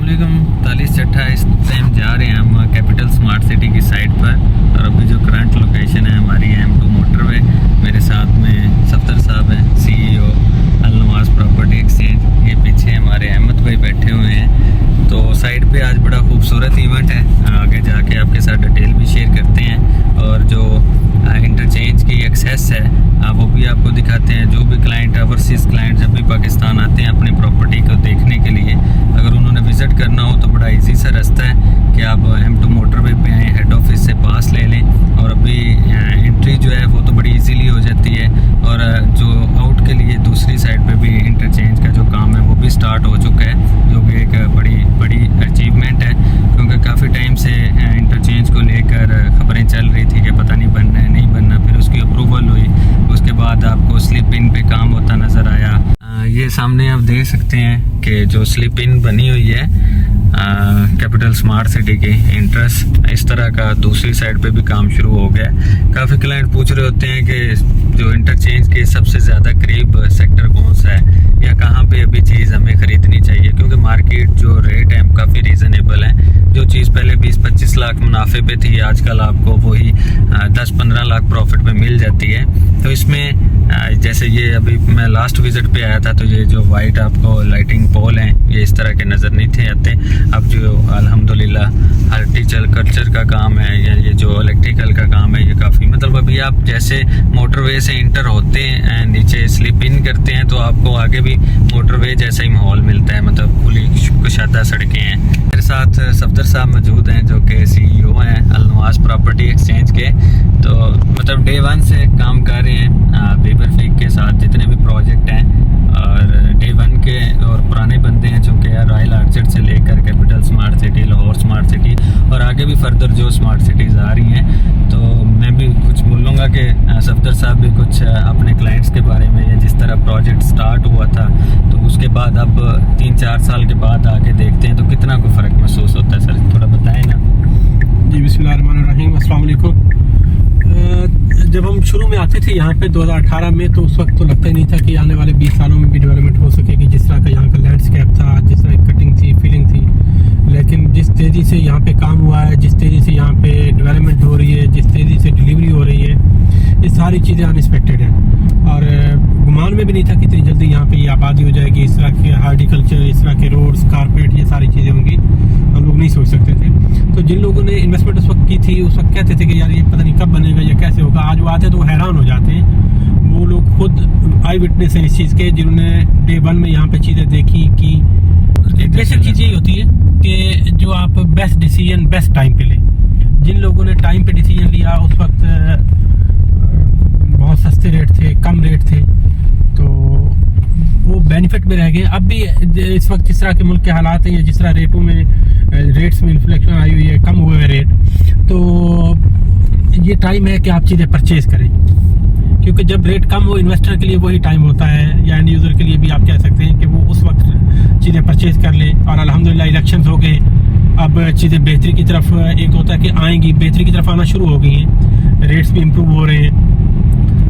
अस्सलामुअलैकुम। 43 इस टाइम जा रहे हैं हम कैपिटल स्मार्ट सिटी की साइड पर, और अभी जो करंट लोकेशन है हमारी M2 मोटरवे। मेरे साथ में सफदर साहब हैं, CEO अलनवाज प्रॉपर्टी एक्सचेंज। ये पीछे हमारे अहमद भाई बैठे हुए हैं। तो साइड पे आज बड़ा खूबसूरत इवेंट है, आगे जाके आपके साथ डिटेल भी शेयर करते हैं, और जो इंटरचेंज की एक्सेस है वो भी आपको दिखाते हैं। जो भी क्लाइंट, ओवरसीज़ क्लाइंट जब भी पाकिस्तान आते हैं अपनी प्रॉपर्टी को देखने के लिए, अगर उन्होंने विज़िट करना हो तो बड़ा इजी सा रास्ता है कि आप M2 मोटरवे पे आएँ, हेड ऑफिस से पास ले लें, और अभी एंट्री जो है वो तो बड़ी इजीली हो जाती है। और जो आउट के लिए दूसरी साइड पे भी इंटरचेंज का जो काम है वो भी स्टार्ट हो चुका है, जो कि एक बड़ी अचीवमेंट है, क्योंकि काफ़ी टाइम से इंटरचेंज को लेकर ख़बरें चल रही थी कि पता नहीं बनना है नहीं बनना। फिर उसकी अप्रूवल हुई, उसके बाद आपको स्लिप इन पे काम होता नज़र आया। ये सामने आप देख सकते हैं कि जो स्लिप इन बनी हुई है कैपिटल स्मार्ट सिटी की इंट्रेस्ट, इस तरह का दूसरी साइड पे भी काम शुरू हो गया है। काफ़ी क्लाइंट पूछ रहे होते हैं कि जो इंटरचेंज के सबसे ज़्यादा करीब सेक्टर कौन सा है, या कहाँ पे अभी चीज़ हमें ख़रीदनी चाहिए, क्योंकि मार्केट जो रेट है काफ़ी रीज़नेबल है। जो चीज़ पहले 20-25 लाख मुनाफे पे थी, आजकल आपको वही 10-15 लाख प्रॉफिट में मिल जाती है। तो इसमें जैसे ये अभी मैं लास्ट विज़िट पे आया था, तो ये जो वाइट आपको लाइटिंग पोल हैं ये इस तरह के नज़र नहीं थे आते। अब जो अल्हम्दुलिल्लाह हॉर्टिकल्चर का काम है, या ये जो इलेक्ट्रिकल का काम है, ये काफ़ी मतलब अभी आप जैसे मोटरवे से इंटर होते हैं, नीचे स्लिप इन करते हैं, तो आपको आगे भी मोटरवे जैसा ही माहौल मिलता है, मतलब खुली कुशादा सड़कें हैं। मेरे साथ सफदर साहब मौजूद हैं, जो कि CEO हैं अलनवाज प्रॉपर्टी एक्सचेंज के। तो मतलब डे 1 से काम कर रहे हैं बेबर फीक के साथ जितने भी प्रोजेक्ट हैं, और डे 1 के और पुराने बंदे हैं, जो कि रॉयल आर्चर्ड से लेकर capital smart city, Lahore smart city, और आगे भी फर्दर जो स्मार्ट सिटीज़ आ रही हैं। तो मैं भी कुछ बोलूँगा कि सफदर साहब भी कुछ अपने क्लाइंट्स के बारे में, या जिस तरह प्रोजेक्ट स्टार्ट हुआ था, तो उसके बाद अब 3-4 साल के बाद आके देखते हैं तो कितना कोई फ़र्क महसूस होता है। सर थोड़ा बताएं ना। जी बिस्मिल्लाहिर्रहमानिर्रहीम, अस्सलाम वालेकुम। जब हम शुरू में आते थे यहाँ पे 2018 में, तो उस वक्त तो लगता ही नहीं था कि आने वाले 20 सालों में भी डेवलपमेंट हो सकेगी। जिस तरह का यहाँ का लैंडस्केप था, जिस तरह की कटिंग थी, फीलिंग थी, लेकिन जिस तेज़ी से यहाँ पे काम हुआ है, जिस तेज़ी से यहाँ पे डेवलपमेंट हो रही है, जिस तेज़ी से डिलीवरी हो रही है, ये सारी चीज़ें अनएक्सपेक्टेड हैं। और गुमान में भी नहीं था कि इतनी जल्दी यहाँ पे ये आबादी हो जाएगी। इस तरह के हार्टिकल्चर, इस तरह के रोड्स, कारपेट, ये सारी चीज़ें होंगी, हम लोग नहीं सोच सकते थे। तो जिन लोगों ने इन्वेस्टमेंट उस वक्त की थी, उस वक्त कहते थे कि यार ये पता नहीं कब बनेगा या कैसे होगा। आज वो आते तो हैरान हो जाते हैं। वो लोग खुद आई विटनेस हैं इस चीज़ के, जिन्होंने डे 1 में यहाँ पे चीज़ें देखी कि बेसिक चीज़ यही होती है कि जो आप बेस्ट डिसीजन बेस्ट टाइम पे लें। जिन लोगों ने टाइम पे डिसीजन लिया, उस वक्त बहुत सस्ते रेट थे, कम रेट थे, तो वो बेनिफिट में रह गए। अब भी इस वक्त जिस तरह के मुल्क के हालात हैं, या जिस तरह रेटों में रेट्स में इन्फ्लेक्शन आई हुई है, कम हुए हुए रेट, तो ये टाइम है कि आप चीज़ें परचेज करें, क्योंकि जब रेट कम हो इन्वेस्टर के लिए वही टाइम होता है, या एंड यूज़र के लिए भी आप कह सकते हैं कि वो उस वक्त चीज़ें परचेज कर ले। और अल्हम्दुलिल्लाह इलेक्शंस हो गए, अब चीज़ें बेहतरी की तरफ, एक होता है कि आएंगी, बेहतरी की तरफ आना शुरू हो गई हैं, रेट्स भी इम्प्रूव हो रहे हैं,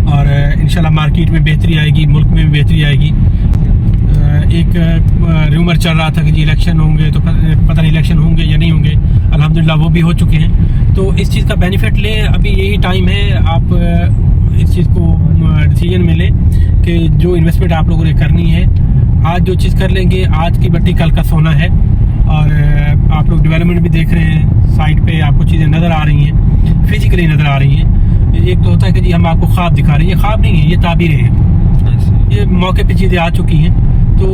और इंशाल्लाह मार्केट में बेहतरी आएगी, मुल्क में भी बेहतरी आएगी। एक रूमर चल रहा था कि जी इलेक्शन होंगे, तो पता नहीं इलेक्शन होंगे या नहीं होंगे। अल्हम्दुलिल्लाह वो भी हो चुके हैं। तो इस चीज़ का बेनिफिट लें, अभी यही टाइम है। आप इस चीज़ को डिसीजन में लें कि जो इन्वेस्टमेंट आप लोगों ने करनी है, आज जो चीज़ कर लेंगे, आज की बट्टी कल का सोना है। और आप लोग डेवलपमेंट भी देख रहे हैं, साइड पे आपको चीज़ें नज़र आ रही हैं, फिजिकली नज़र आ रही हैं। एक तो होता है कि जी हम आपको ख्वाब दिखा रहे हैं, ये ख्वाब नहीं है, ये ताबीरें हैं, ये मौके पे चीज़ें आ चुकी हैं। तो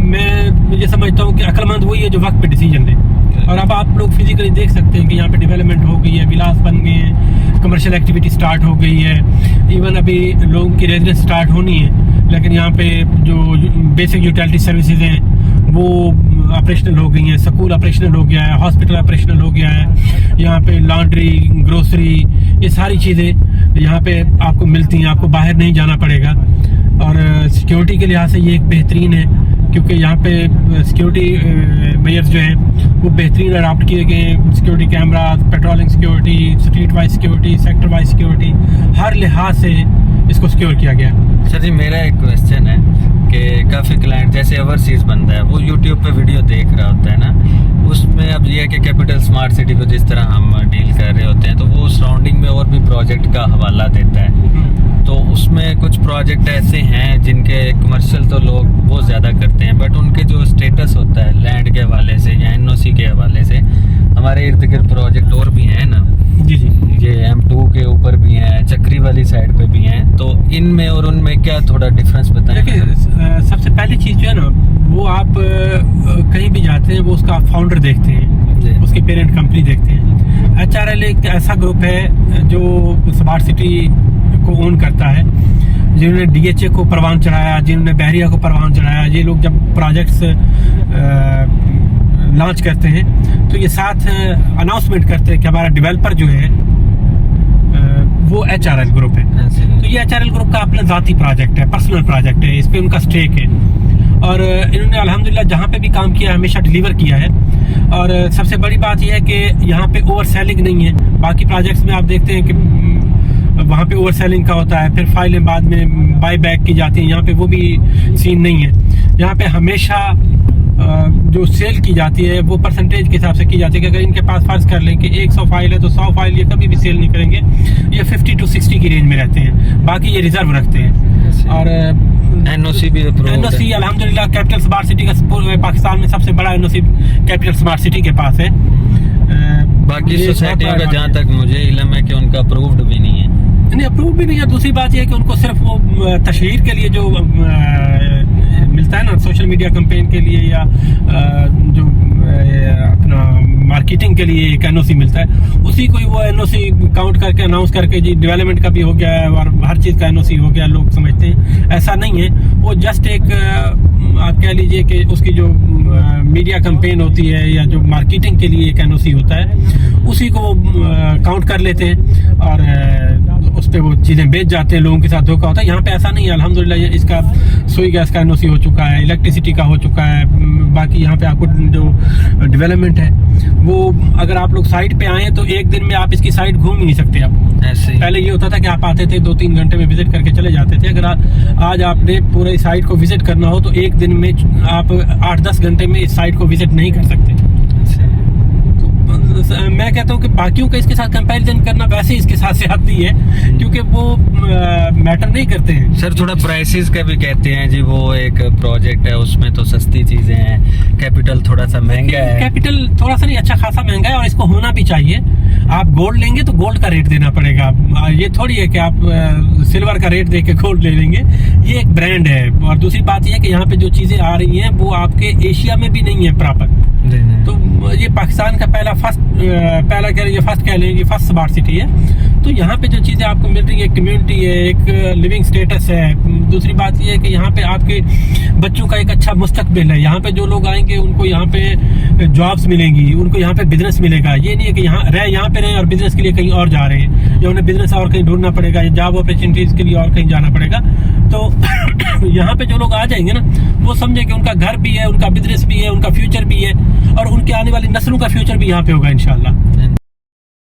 मैं ये समझता हूँ कि अक्लमंद वही है जो वक्त पे डिसीजन ले। और अब आप लोग फिजिकली देख सकते हैं कि यहाँ पे डेवलपमेंट हो गई है, विलास बन गए हैं, कमर्शियल एक्टिविटी स्टार्ट हो गई है, इवन अभी लोगों की रेजिडेंस स्टार्ट होनी है, लेकिन यहाँ पे जो बेसिक यूटिलिटी सर्विसेज हैं वो ऑपरेशनल हो गई हैं, स्कूल ऑपरेशनल हो गया है, हॉस्पिटल ऑपरेशनल हो गया है, यहाँ पे लॉन्ड्री, ग्रोसरी, ये सारी चीज़ें यहाँ पे आपको मिलती हैं, आपको बाहर नहीं जाना पड़ेगा। और सिक्योरिटी के लिहाज से ये एक बेहतरीन है, क्योंकि यहाँ पे सिक्योरिटी मेजर्स जो हैं वो बेहतरीन अडॉप्ट किए गए हैं। Security camera, patrolling security, street wise security, sector wise security, हर लिहाज से इसको सिक्योर किया गया। सर जी मेरा एक क्वेश्चन है कि काफ़ी क्लाइंट जैसे ओवरसीज़ बंदा है, वो यूट्यूब पे वीडियो देख रहा होता है ना, कैपिटल स्मार्ट सिटी को जिस तरह हम डील कर रहे होते हैं, तो वो सराउंडिंग में और भी प्रोजेक्ट का हवाला देता है। तो उसमें कुछ प्रोजेक्ट ऐसे हैं जिनके कमर्शियल तो लोग बहुत ज़्यादा करते हैं, बट उनके जो स्टेटस होता है लैंड के हवाले से या एनओसी के हवाले से, हमारे इर्द गिर्द प्रोजेक्ट और भी हैं ना जी जी, ये M2 के ऊपर भी हैं, चक्री वाली साइड पे भी हैं, तो इनमें और उनमें क्या थोड़ा डिफरेंस बताएं। देखिए सबसे पहली चीज़ जो है ना, वो आप कहीं भी जाते हैं वो उसका फाउंडर देखते हैं, उसकी पेरेंट कंपनी देखते हैं। HRL एक ऐसा ग्रुप है जो स्मार्ट सिटी को ओन करता है, जिन्होंने DHA को परवान चढ़ाया, जिन्होंने बहरिया को परवान चढ़ाया। ये लोग जब प्रोजेक्ट्स लॉन्च करते हैं तो ये साथ अनाउंसमेंट करते हैं कि हमारा डेवलपर जो है वो HRL ग्रुप है। तो ये HRL ग्रुप का अपना ज़ाती प्रोजेक्ट है, पर्सनल प्रोजेक्ट है, इस पे उनका स्टेक है। और इन्होंने अल्हम्दुलिल्लाह जहाँ पे भी काम किया हमेशा डिलीवर किया है। और सबसे बड़ी बात यह है कि यहाँ पे ओवर सेलिंग नहीं है। बाकी प्रोजेक्ट्स में आप देखते हैं कि वहाँ पे ओवर सेलिंग का होता है, फिर फाइलें बाद में बाई बैक की जाती हैं। यहाँ पे वो भी सीन नहीं है। यहाँ पे हमेशा जो सेल की जाती है वो परसेंटेज के हिसाब से की जाती है कि अगर इनके पास फर्ज कर लें कि 100 फाइल है तो 100 फाइल ये कभी भी सेल नहीं करेंगे, ये 50 to 60 की रेंज में रहते हैं, बाकी ये रिजर्व रखते हैं। और एनओसी भी एनओसी अल्हम्दुलिल्लाह कैपिटल स्मार्ट सिटी का पाकिस्तान में सबसे बड़ा एनओसी कैपिटल स्मार्ट सिटी के पास है। बाकी सोसाइटियों का जहाँ तक मुझे इल्म है कि उनका अप्रूव्ड भी नहीं है। नहीं, अप्रूव भी नहीं है। दूसरी बात यह है कि उनको सिर्फ वो तशहीर के लिए जो मिलता है ना, सोशल मीडिया कैंपेन के लिए या जो अपना मार्केटिंग के लिए एक एनओसी मिलता है, उसी को ही वो एनओसी काउंट करके अनाउंस करके जी डेवलपमेंट का भी हो गया है और हर चीज़ का एनओसी हो गया, लोग समझते हैं। ऐसा नहीं है। वो जस्ट एक आप कह लीजिए कि उसकी जो मीडिया कैंपेन होती है या जो मार्केटिंग के लिए एक एनओसी होता है, उसी को काउंट कर लेते हैं और उस पर वो चीज़ें बेच जाते हैं। लोगों के साथ धोखा होता है। यहाँ पे ऐसा नहीं है अल्हम्दुलिल्लाह। इसका सोई गैस का एनओसी हो चुका है, इलेक्ट्रिसिटी का हो चुका है। बाकी यहाँ पे आपको जो डेवलपमेंट है वो अगर आप लोग साइट पे आए तो एक दिन में आप इसकी साइट घूम ही नहीं सकते। आप ऐसे पहले ये होता था कि आप आते थे 2-3 घंटे में विजिट करके चले जाते थे। अगर आज आपने पूरी साइट को विजिट करना हो तो एक दिन में आप 8-10 घंटे में इस साइट को विजिट नहीं कर सकते। मैं कहता हूँ कि बाकियों का इसके साथ कंपैरिजन करना वैसे इसके साथ से आती है, क्योंकि वो मैटर नहीं करते हैं। सर थोड़ा प्राइसेस का भी कहते हैं जी, वो एक प्रोजेक्ट है उसमें तो सस्ती चीजें हैं, कैपिटल थोड़ा सा महंगा है। कैपिटल थोड़ा सा नहीं, अच्छा खासा महंगा है और इसको होना भी चाहिए। आप गोल्ड लेंगे तो गोल्ड का रेट देना पड़ेगा। ये थोड़ी है कि आप सिल्वर का रेट दे के गोल्ड ले लेंगे। ये एक ब्रांड है। और दूसरी बात यह है कि यहाँ पे जो चीजें आ रही हैं वो आपके एशिया में भी नहीं है प्रॉपर। तो ये पाकिस्तान का फर्स्ट कह लेंगे फर्स्ट स्मार्ट सिटी है। तो यहाँ पे जो चीज़ें आपको मिल रही है, कम्युनिटी है, एक लिविंग स्टेटस है। दूसरी बात ये है कि यहाँ पे आपके बच्चों का एक अच्छा मुस्तकबिल है। यहाँ पे जो लोग आएंगे उनको यहाँ पे जॉब्स मिलेंगी, उनको यहाँ पे बिजनेस मिलेगा। ये नहीं है कि यहाँ पे रहें और बिजनेस के लिए कहीं और जा रहे हैं, या उन्हें बिजनेस और कहीं ढूंढना पड़ेगा, या जॉब अपॉर्चुनिटीज के लिए और कहीं जाना पड़ेगा। तो यहाँ पे जो लोग आ जाएंगे ना, वो समझे कि उनका घर भी है, उनका बिजनेस भी है, उनका फ्यूचर भी है और उनके आने वाली नस्लों का फ्यूचर भी यहाँ पे होगा इंशाल्लाह।